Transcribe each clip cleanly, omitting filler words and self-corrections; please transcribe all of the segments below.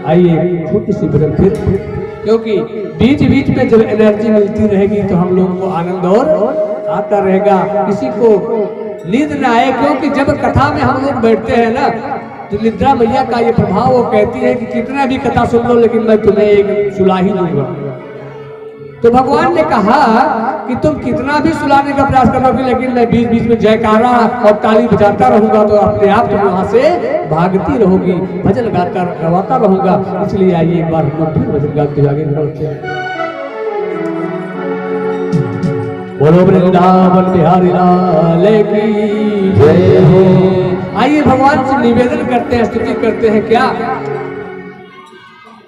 आइए छोटी सी भजन फिर, क्योंकि बीच बीच में जब एनर्जी मिलती रहेगी तो हम लोगों को आनंद और आता रहेगा, किसी को नींद ना आए। क्योंकि जब कथा में हम लोग बैठते हैं ना तो निद्रा मैया का ये प्रभाव, वो कहती है कि कितना भी कथा सुन लो लेकिन मैं तुम्हें एक सुला ही दूंगा। तो भगवान ने कहा कि तुम कितना भी सुलाने का प्रयास करोगे लेकिन मैं बीच बीच में जयकारा और ताली बजाता रहूंगा तो अपने आप तुम वहां से भागती रहोगी, भजन गवाता रहूंगा। इसलिए आइए एक बार हम लोग फिर भजन गाते आगे बढ़ते हैं। बोलो वृंदावन बिहारी लाल की जय हो। आइए भगवान से निवेदन करते हैं, स्तुति करते हैं क्या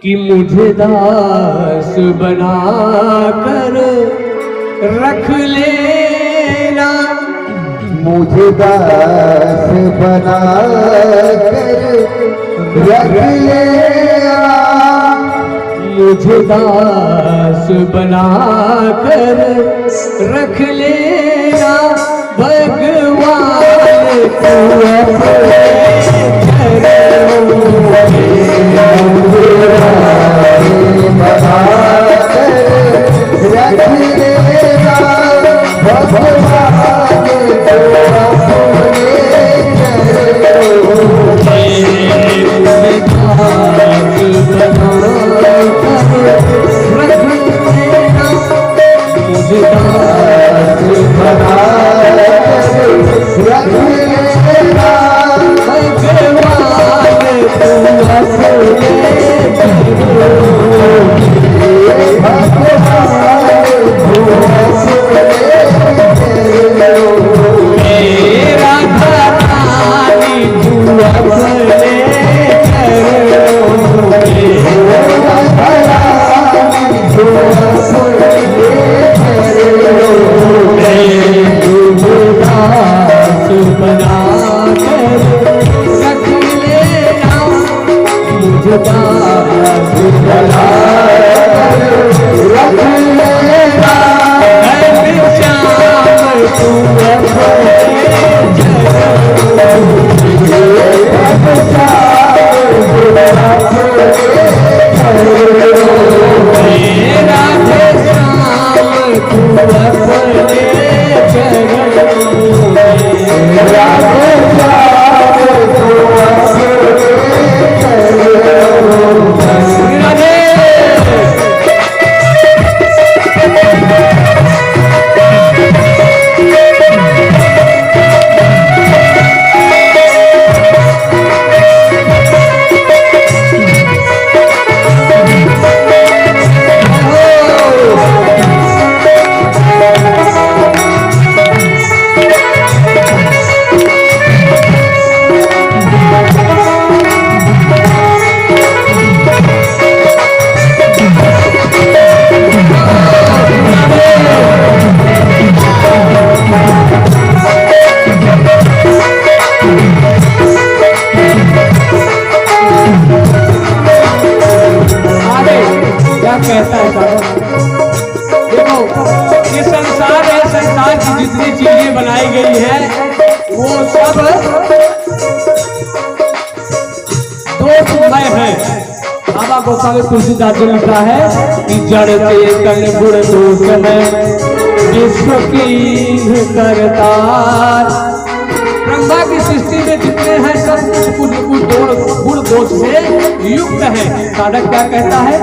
कि मुझे दास बना कर रख लेना, मुझे दास बना कर रख लेना, मुझे दास बना कर रख लेना, भगवान तू अपने चरणों कहता है। देखो ये संसार है, संसार की जितनी चीजें बनाई गई है वो सब दोषमय है। बाबा गोस्वामी तुलसीदास जी लिखा है कि जड़ चेतन गुण दोष है विश्व की करतार। ब्रह्मा की सृष्टि में जितने हैं सब कुछ गुण दोष से युक्त है। साधक क्या कहता है,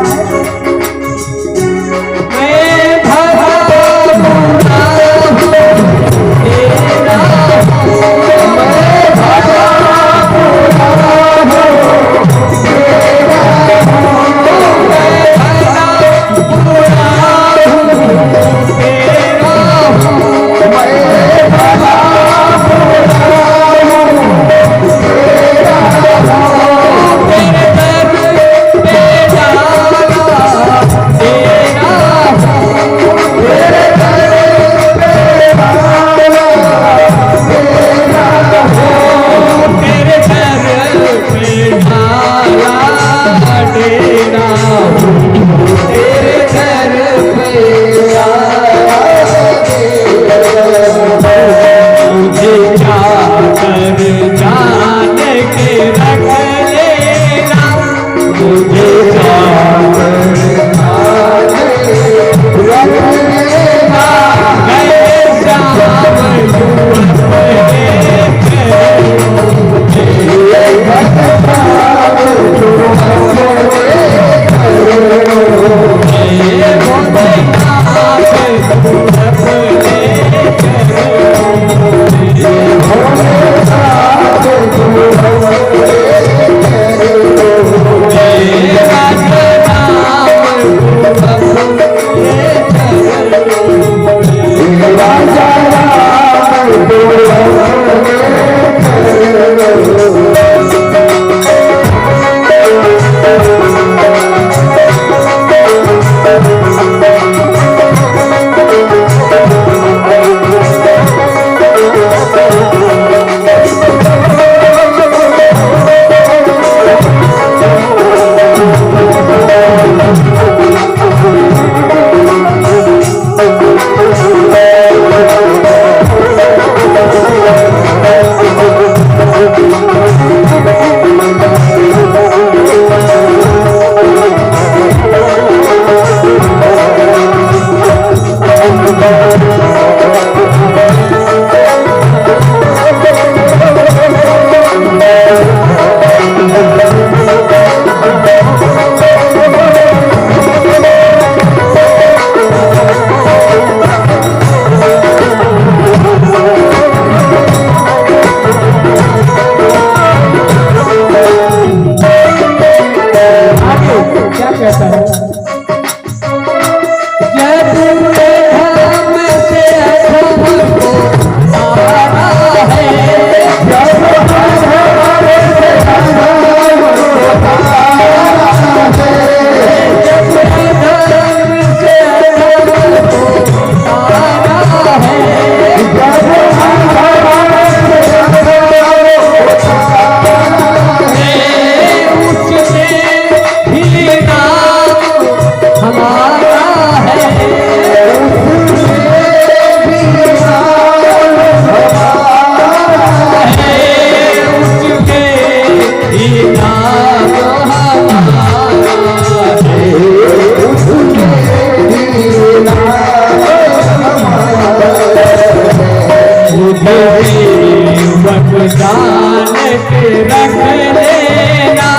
जान के रख लेना,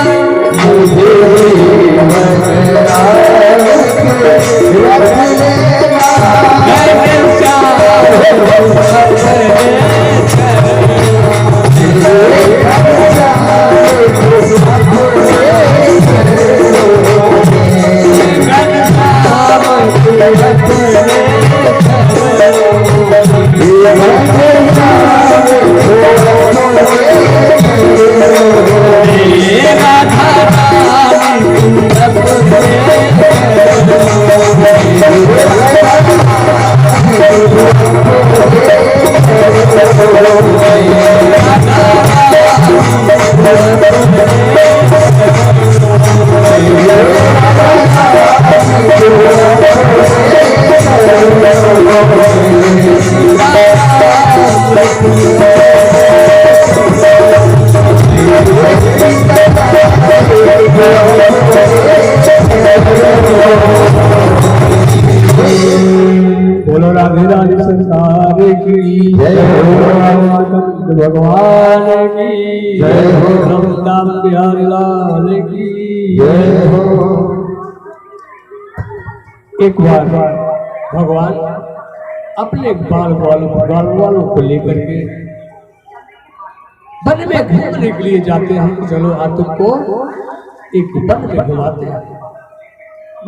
मुझे वगैरह रख लेना, बोलो राधे राधे संसार की जय हो, भगवान की जय हो, वृंदावन बिहारी लाल की जय हो। एक बार भगवान अपने बाल वालों को लेकर के वन में घूमने के लिए जाते हैं। चलो आज तुमको एक वन में घुमाते हैं।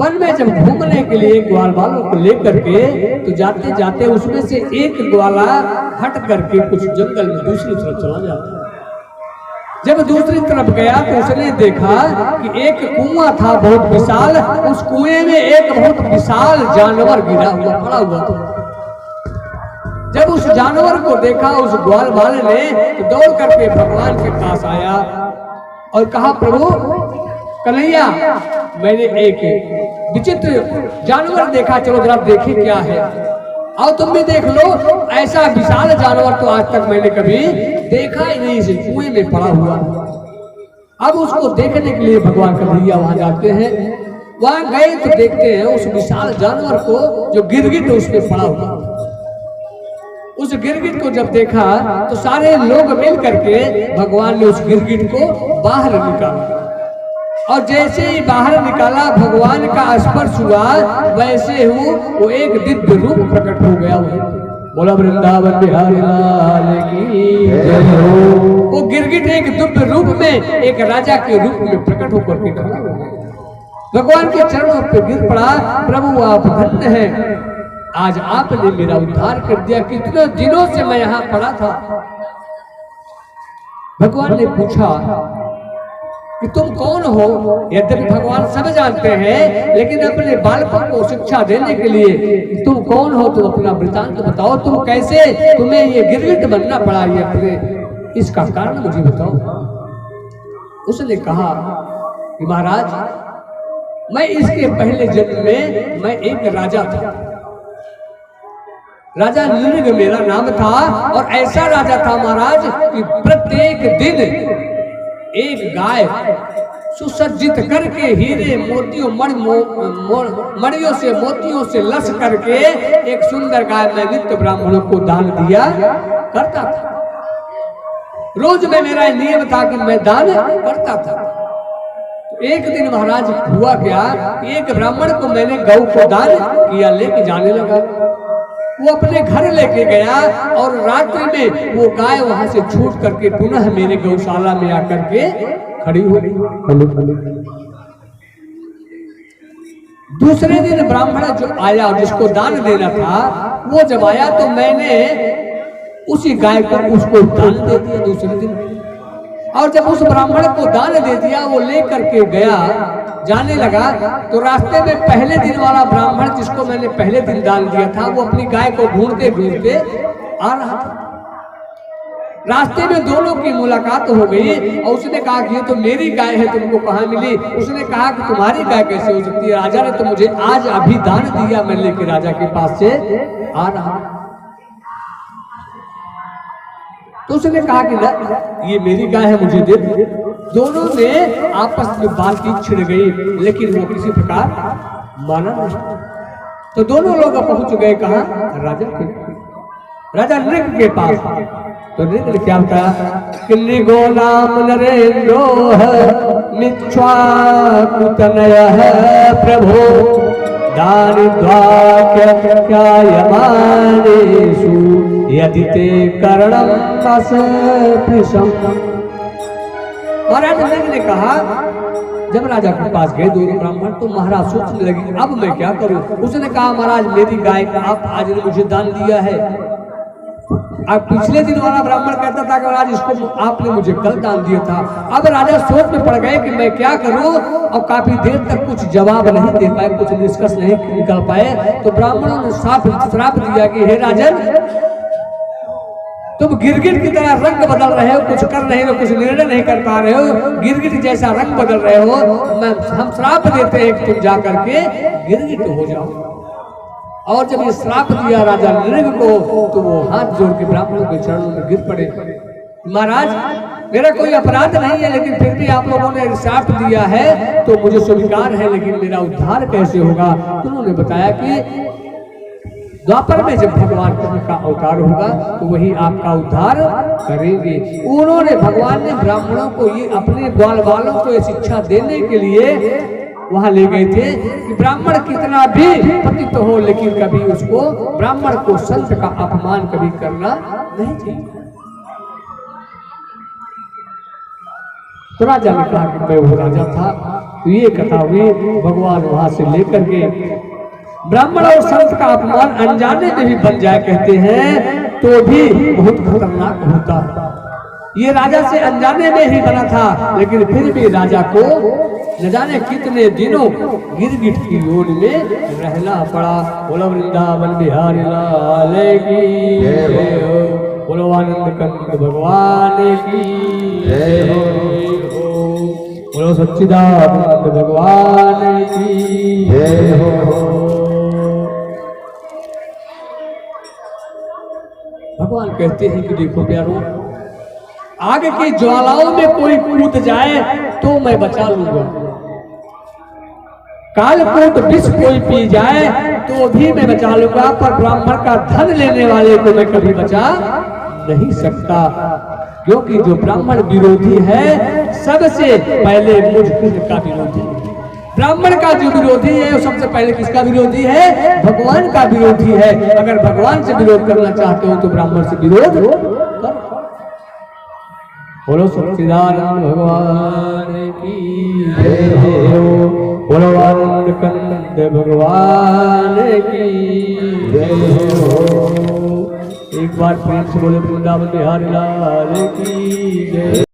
वन में जब घूमने के लिए ग्वाल वालों को लेकर के तो जाते जाते उसमें से एक ग्वाला हट करके कुछ जंगल में दूसरी तरफ चला जाता है। जब दूसरी तरफ गया तो उसने देखा कि एक कुआं था बहुत विशाल, उस कुएं में एक बहुत विशाल जानवर गिरा हुआ पड़ा हुआ था। जब उस जानवर को देखा उस ग्वाल वाले ने तो दौड़ करके भगवान के पास आया और कहा, प्रभु कन्हैया, मैंने एक विचित्र जानवर देखा, चलो जरा देखे क्या है। आओ तुम भी देख लो, ऐसा विशाल जानवर तो आज तक मैंने कभी देखा ही नहीं, इस कुएं में पड़ा हुआ। अब उसको देखने के लिए भगवान कन्हैया वहां जाते हैं। वहां गए तो देखते हैं उस विशाल जानवर को जो गिरगिट उसमें पड़ा हुआ। उस गिरगिट को जब देखा तो सारे लोग मिल करके भगवान ने उस गिरगिट को बाहर निकाला और जैसे ही बाहर निकाला भगवान का स्पर्श हुआ वैसे ही वो एक दिव्य रूप प्रकट हो गया। बोला वृंदावन बिहारी लाल की जय हो। वो गिरगिट एक दिव्य रूप में एक राजा के रूप में प्रकट होकर के खड़ा हो गया। भगवान के चरणों पर गिर पड़ा, प्रभु आप धन्य हैं, आज आपने मेरा उद्धार कर दिया। कितने दिनों से मैं यहाँ पड़ा था। भगवान ने पूछा कि तुम कौन हो। यद्यपि भगवान सब जानते हैं लेकिन अपने बालकों को शिक्षा देने के लिए तुम कौन हो, तुम अपना वृतांत बताओ, तुम कैसे तुम्हें ये गिरगिट बनना पड़ा, ये अपने इसका कारण मुझे बताओ। उसने कहा कि महाराज, मैं इसके पहले जन्म में मैं एक राजा था। राजा नृग मेरा नाम था और ऐसा राजा था महाराज कि प्रत्येक दिन एक गाय सुसज्जित करके हीरे मोतियों मणियों से मोतियों से लस करके एक सुंदर गाय मैं नित्य ब्राह्मणों को दान दिया करता था। रोज में मेरा नियम था कि मैं दान करता था। तो एक दिन महाराज हुआ क्या, एक ब्राह्मण को मैंने गौ को दान किया, लेके जाने लगा। वो अपने घर लेके गया और रात्रि में वो गाय वहां से छूट करके पुनः मेरे गौशाला में आकर के खड़ी हो गई। दूसरे दिन ब्राह्मण जो आया जिसको दान देना था वो जब आया तो मैंने उसी गाय को उसको दान दे दिया दूसरे दिन। और जब उस ब्राह्मण को दान दे दिया वो लेकर के गया, जाने लगा तो रास्ते में पहले दिन वाला ब्राह्मण जिसको मैंने पहले दिन दान दिया था वो अपनी गाय को ढूंढते ढूंढते आ रहा था। रास्ते में दोनों की मुलाकात हो गई और उसने कहा कि ये तो मेरी गाय है, तुमको कहाँ मिली। उसने कहा कि तुम्हारी गाय कैसे हो सकती है, राजा ने तो मुझे आज अभी दान दिया, मैं लेके राजा के पास से आ रहा। तो उसने कहा कि ना ये मेरी गाय है, मुझे दे दो। दोनों ने आपस में बातचीत छिड़ गई लेकिन वो किसी प्रकार माना नहीं। तो दोनों लोग पहुंच गए कहा, राजा के। राजा नृग के पास। तो नृग ने क्या बताया कि नृगो नाम नरेंद्रो मिच्छ्वाकुतनय प्रभो दारिद्र्यायमानेषु यदि ते करणं असपृशम्। महाराज नृग ने कहा, जब राजा के पास गए दोनों ब्राह्मण, तो महाराज सोचने लगे अब मैं क्या करूं। उसने कहा महाराज मेरी गाय आप आज ने मुझे दान दिया है। अब पिछले दिन वाला ब्राह्मण कहता था कि महाराज इसको आपने मुझे कल दान दिया था। अब राजा सोच में पड़ गए कि मैं क्या करूं। और काफी देर तक कुछ जवाब नहीं दे पाए, कुछ निष्कर्ष नहीं निकल पाए। तो ब्राह्मणों ने श्राप दिया कि हे राजन, तुम गिरगिट की तरह रंग बदल रहे हो, कुछ कर रहे हो, कुछ निर्णय नहीं कर पा रहे हो, गिरगिट जैसा रंग बदल रहे हो। हम श्राप देते हैं कि तुम जा करके गिरगिट हो जाओ। और जब ये श्राप दिया राजा नृग को, तो वो हाथ जोड़ के ब्राह्मणों के चरणों में गिर पड़े। महाराज मेरा कोई अपराध नहीं है, लेकिन फिर भी आप लोगों ने श्राप दिया है तो मुझे स्वीकार है, लेकिन मेरा उद्धार कैसे होगा। तो उन्होंने बताया कि द्वापर में जब भगवान कृष्ण का अवतार होगा तो वही आपका उद्धार करेंगे। उन्होंने भगवान ने ब्राह्मणों को ये अपने ग्वाल वालों को ये शिक्षा देने के लिए वहां ले गए थे कि ब्राह्मण कितना भी पतित हो, लेकिन कभी उसको ब्राह्मण को संत का अपमान कभी करना नहीं चाहिए। तो राजा ने कहा कि मैं वो राजा था। तो ये कथा हुई, भगवान वहां से लेकर के ब्राह्मण और संत का अपमान अनजाने में भी बन जाए कहते हैं तो भी बहुत खतरनाक होता है। ये राजा से अनजाने में ही बना था, लेकिन फिर भी राजा को न जाने कितने दिनों गिरगिट की लोन में रहना पड़ा। बोलो वृंदावन बिहारी लाल की जय हो, बोलो आनंद कंद भगवान की जय हो, बोलो सच्चिदानंद भगवान की जय हो। भगवान कहते हैं कि देखो प्यारो, आग की ज्वालाओं में कोई कूद जाए तो मैं बचा लूंगा, कालकूट विष कोई पी जाए तो भी मैं बचा लूंगा, पर ब्राह्मण का धन लेने वाले को मैं कभी बचा नहीं सकता। क्योंकि जो ब्राह्मण विरोधी है सबसे पहले मुझ कृष्ण का विरोधी है। ब्राह्मण का जो विरोधी है वो सबसे पहले किसका विरोधी है? भगवान का विरोधी है। अगर भगवान से विरोध करना चाहते हो तो ब्राह्मण से विरोध करो। बोलो सच्चिदानंद भगवान की जय हो, बोलो आनंद कंद भगवान की जय हो। एक बार प्रेम से बोले वृंदावन बिहारी लाल की जय।